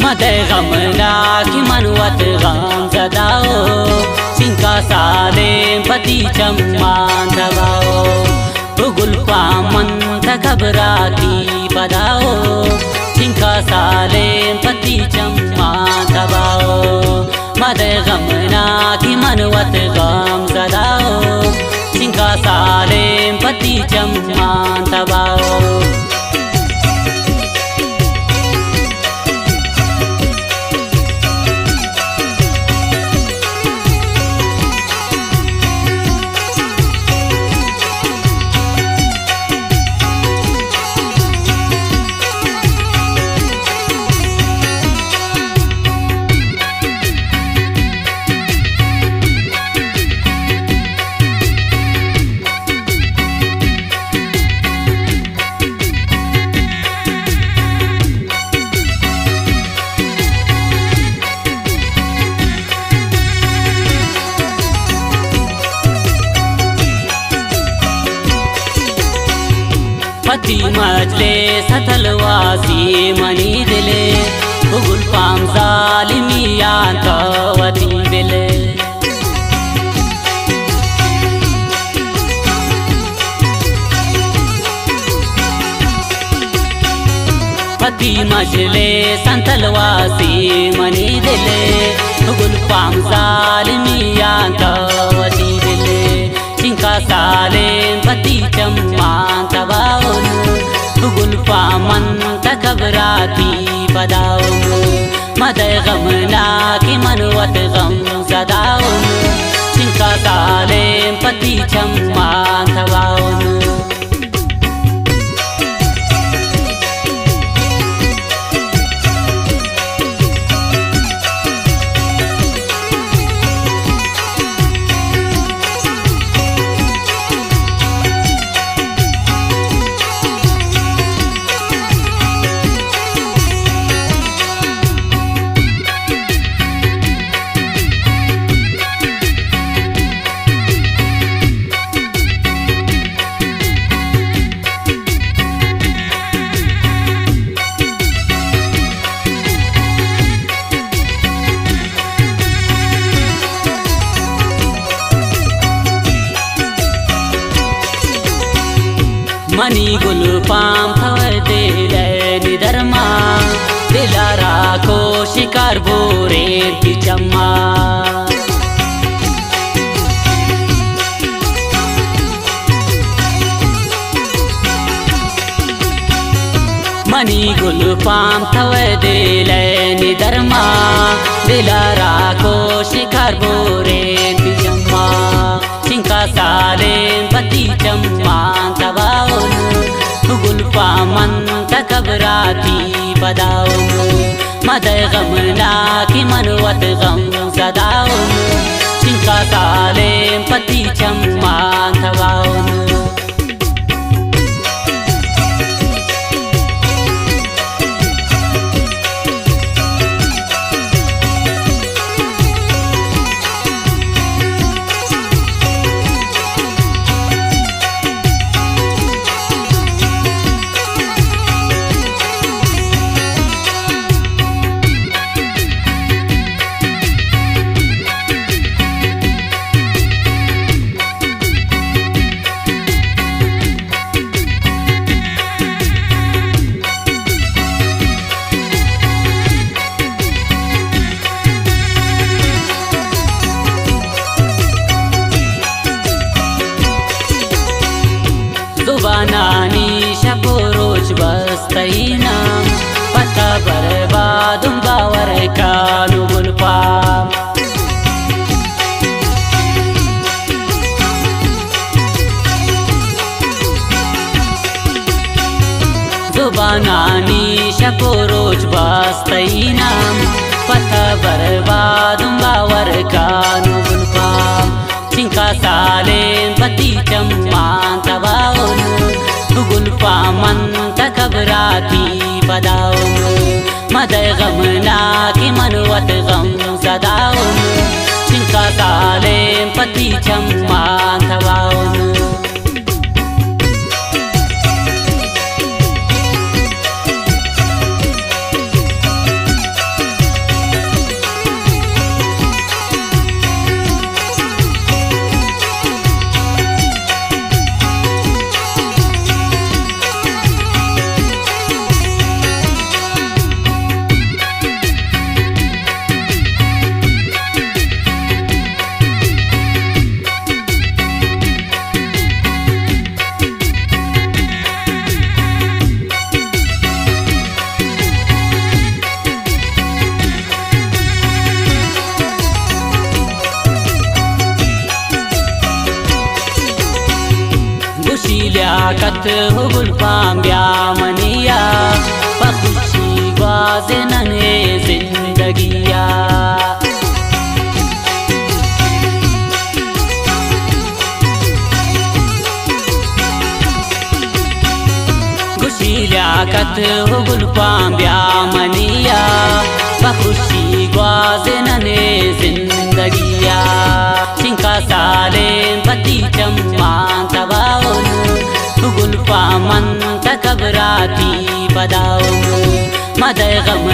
मदे गमना की मनवत गम जदाओ सिंका साले पति चम्मान दबाओ गुल पामन घबराती पदाओ सिंका साले पति चम्मान दबाओ मदे गमना की मनवत गम जदाओ सिंका साले पति चम्मान दबाओ पति मजले सतलवासी मनी दिले गुल पाम जालिमिया तवती दिले पति मजले सतलवासी मनी दिले गुल पाम जालिमिया तवती दिले सिंका साले पति चम्मान तबाओ गुल पामन घबराती पदाओ मदे गमना की मनवत गम जदाओ सिंका साले पति चम्मान तबाओ मनी गुल पाम थवे दिले निधर्मा दिलारा को शिकार बोरे की चम्मा मनी गुल पाम थवे दिले निधर्मा दिलारा को शिकार बोरे की चम्मा सिंका साले पति चम्मान तबाओ गुल पामन घबराती पदाओ मदे गमना की मनवत गम जदाओ सिंका साले पति चम्मान तबाओ जुबानानी शपोरोज बस्तैना पता बर्बादुम बावर कानु गुल पाम जुबानानी शपोरोज बस्तैना पता बर्बादुम बावर कानु गुल पाम सिंका साले पति चम्मान तबाओ गुल पामन घबराती पदाओ मदे गमना की मनवत गम जदाओ सिंका साले पति चम्मान तबाओ लियाकत हो गुलफाम ब्यामनिया बखुशी ग्वाज़े नन्हे जिंदगिया खुशी लियाकत हो गुलफाम ब्यामनिया बखुशी ग्वाज़े नन्हे जिंदगिया चिंका साले पति चम्मान तबाउन गुलफाम मन तकबराती बदाउन मदय गम